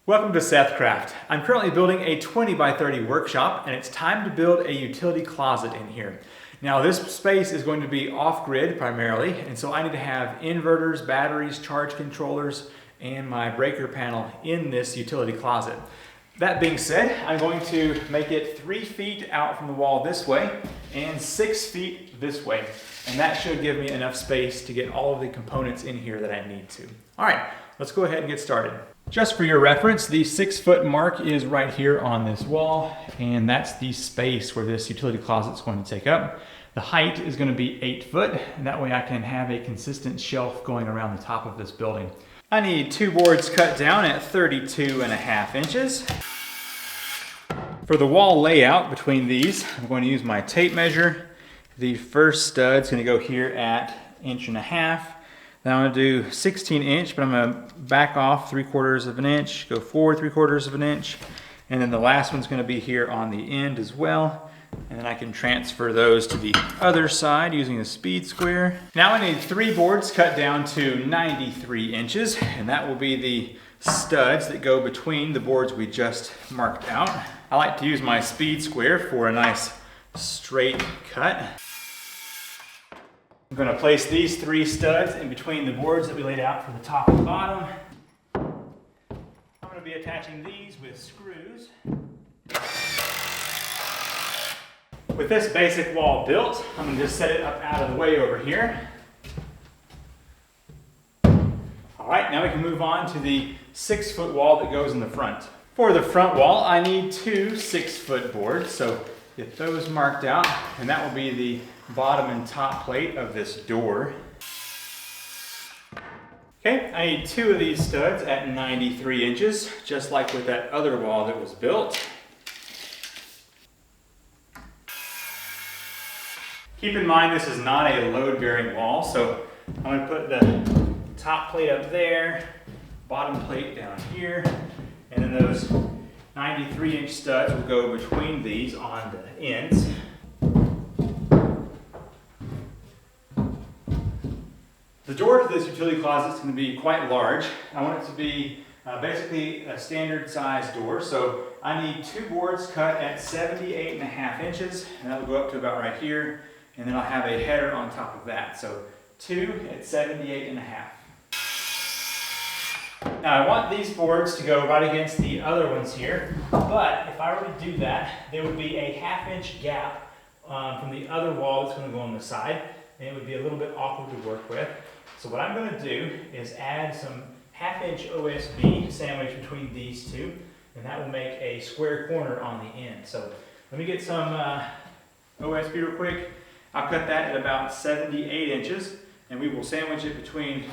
Welcome to SethCraft. I'm currently building a 20 by 30 workshop, and it's time to build a utility closet in here. Now this space is going to be off-grid primarily, and so I need to have inverters, batteries, charge controllers, and my breaker panel in this utility closet. That being said, I'm going to make it 3 feet out from the wall this way and 6 feet this way. And that should give me enough space to get all of the components in here that I need to. All right, let's go ahead and get started. Just for your reference, the 6-foot mark is right here on this wall, and that's the space where this utility closet is going to take up. The height is going to be 8 foot, and that way I can have a consistent shelf going around the top of this building. I need 2 boards cut down at 32.5 inches. For the wall layout between these, I'm going to use my tape measure. The first stud's going to go here at 1.5 inches. Then I'm going to do 16 inch, but I'm going to back off 3/4 of an inch, go forward 3/4 of an inch, and then the last one's going to be here on the end as well. And then I can transfer those to the other side using the speed square. Now I need 3 boards cut down to 93 inches, and that will be the studs that go between the boards we just marked out. I like to use my speed square for a nice straight cut. I'm going to place these 3 studs in between the boards that we laid out for the top and bottom. I'm going to be attaching these with screws. With this basic wall built, I'm going to just set it up out of the way over here. All right, now we can move on to the 6-foot wall that goes in the front. For the front wall, I need 2 6-foot boards, so get those marked out, and that will be the bottom and top plate of this door. Okay, I need 2 of these studs at 93 inches, just like with that other wall that was built. Keep in mind this is not a load-bearing wall, so I'm going to put the top plate up there, bottom plate down here, and then those 93-inch studs will go between these on the ends. The door to this utility closet is going to be quite large. I want it to be basically a standard size door, so I need 2 boards cut at 78.5 inches, and that will go up to about right here, and then I'll have a header on top of that. So 2 at 78.5. Now I want these boards to go right against the other ones here, but if I were to do that, there would be a 1/2 inch gap from the other wall that's going to go on the side, and it would be a little bit awkward to work with. So what I'm going to do is add some 1/2 inch OSB sandwiched between these 2, and that will make a square corner on the end. So let me get some OSB real quick. I'll cut that at about 78 inches, and we will sandwich it between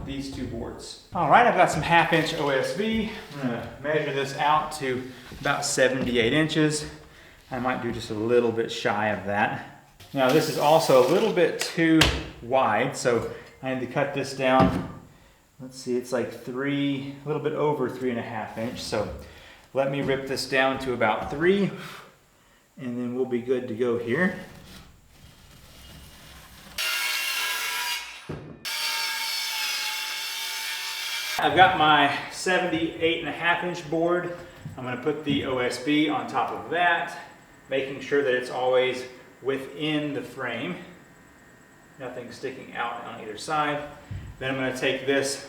these 2 boards. All right, I've got some 1/2 inch OSB. I'm going to measure this out to about 78 inches. I might do just a little bit shy of that. Now this is also a little bit too wide, so I need to cut this down. Let's see, it's like a little bit over 3.5 inch. So let me rip this down to about 3, and then we'll be good to go here. I've got my 78.5 inch board. I'm going to put the OSB on top of that, making sure that it's always within the frame. Nothing sticking out on either side. Then I'm going to take this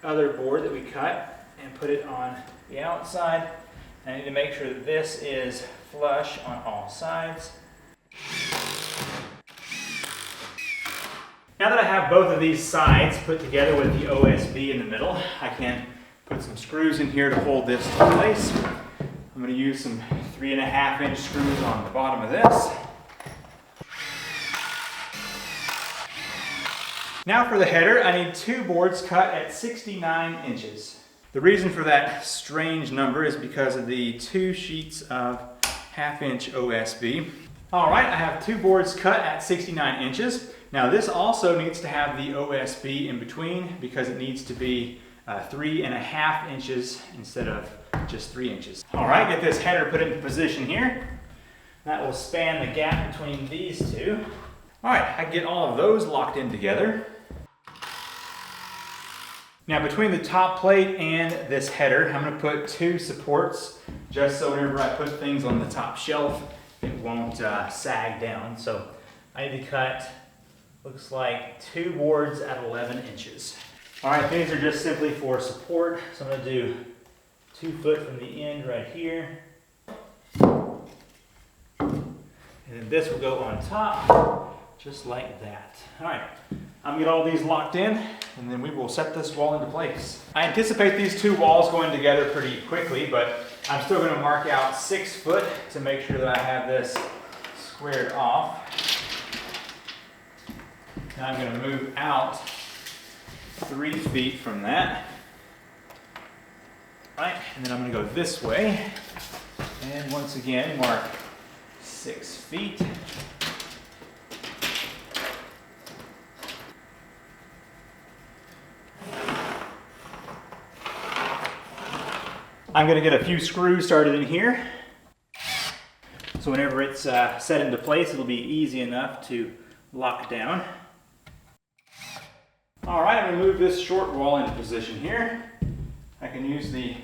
other board that we cut and put it on the outside. I need to make sure that this is flush on all sides. Now that I have both of these sides put together with the OSB in the middle, I can put some screws in here to hold this in place. I'm going to use some 3.5 inch screws on the bottom of this. Now for the header, I need 2 boards cut at 69 inches. The reason for that strange number is because of the 2 sheets of 1/2 inch OSB. All right, I have 2 boards cut at 69 inches. Now this also needs to have the OSB in between because it needs to be 3.5 inches instead of just 3 inches. All right, get this header put into position here. That will span the gap between these 2. All right, I can get all of those locked in together. Now between the top plate and this header, I'm going to put 2 supports just so whenever I put things on the top shelf, it won't sag down. So I need to cut, looks like 2 boards at 11 inches. All right, these are just simply for support. So I'm going to do 2 foot from the end right here. And then this will go on top, just like that. All right, I'm gonna get all these locked in, and then we will set this wall into place. I anticipate these 2 walls going together pretty quickly, but I'm still gonna mark out 6 foot to make sure that I have this squared off. Now I'm gonna move out 3 feet from that. All right, and then I'm gonna go this way, and once again, mark 6 feet. I'm going to get a few screws started in here. So whenever it's set into place, it'll be easy enough to lock down. All right, I'm going to move this short wall into position here. I can use the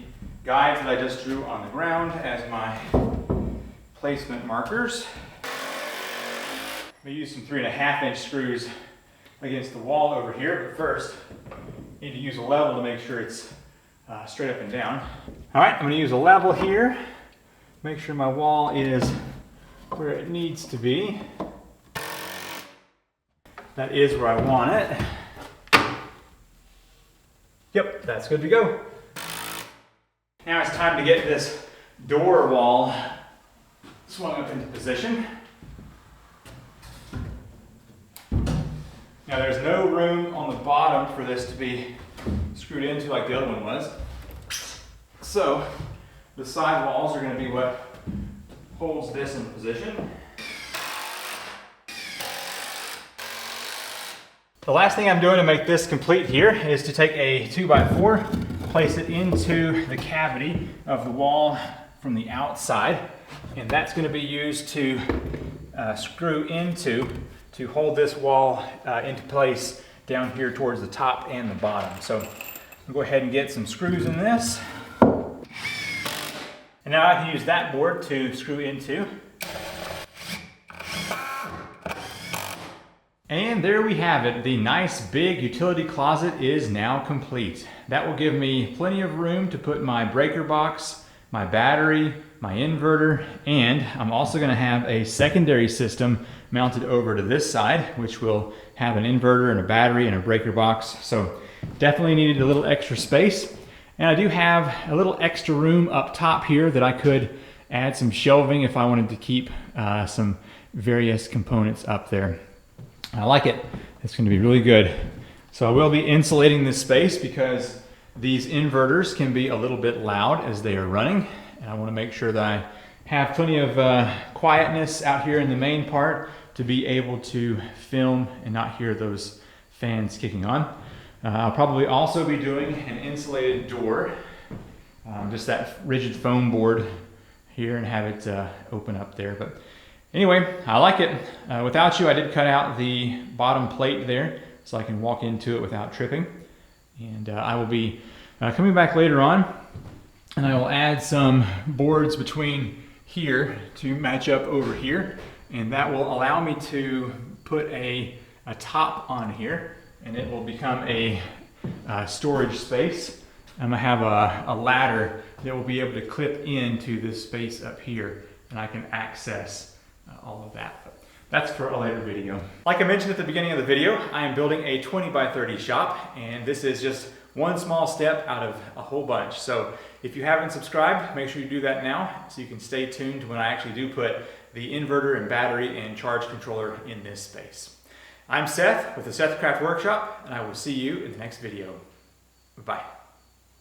guides that I just drew on the ground as my placement markers. I'm going to use some 3.5-inch screws against the wall over here, but first I need to use a level to make sure it's straight up and down. All right, I'm going to use a level here, make sure my wall is where it needs to be. That is where I want it. Yep, that's good to go. Now it's time to get this door wall swung up into position. Now there's no room on the bottom for this to be screwed into like the other one was. So the side walls are going to be what holds this in position. The last thing I'm doing to make this complete here is to take a 2x4, place it into the cavity of the wall from the outside, and that's going to be used to screw into to hold this wall into place down here towards the top and the bottom. So I'll go ahead and get some screws in this. And now I can use that board to screw into. And there we have it. The nice big utility closet is now complete. That will give me plenty of room to put my breaker box, my battery, my inverter, and I'm also going to have a secondary system mounted over to this side, which will have an inverter and a battery and a breaker box. So definitely needed a little extra space. And I do have a little extra room up top here that I could add some shelving if I wanted to keep some various components up there. I like it. It's going to be really good. So I will be insulating this space because these inverters can be a little bit loud as they are running. And I want to make sure that I have plenty of quietness out here in the main part to be able to film and not hear those fans kicking on. I'll probably also be doing an insulated door, just that rigid foam board here, and have it open up there. But anyway, I like it. Without you, I did cut out the bottom plate there so I can walk into it without tripping. And I will be coming back later on, and I will add some boards between here to match up over here, and that will allow me to put a top on here, and it will become a storage space. I'm gonna have a ladder that will be able to clip into this space up here, and I can access all of that. But that's for a later video. Like I mentioned at the beginning of the video, I am building a 20x30 shop, and this is just one small step out of a whole bunch. So if you haven't subscribed, make sure you do that now so you can stay tuned when I actually do put the inverter and battery and charge controller in this space. I'm Seth with the SethCraft Workshop, and I will see you in the next video. Bye.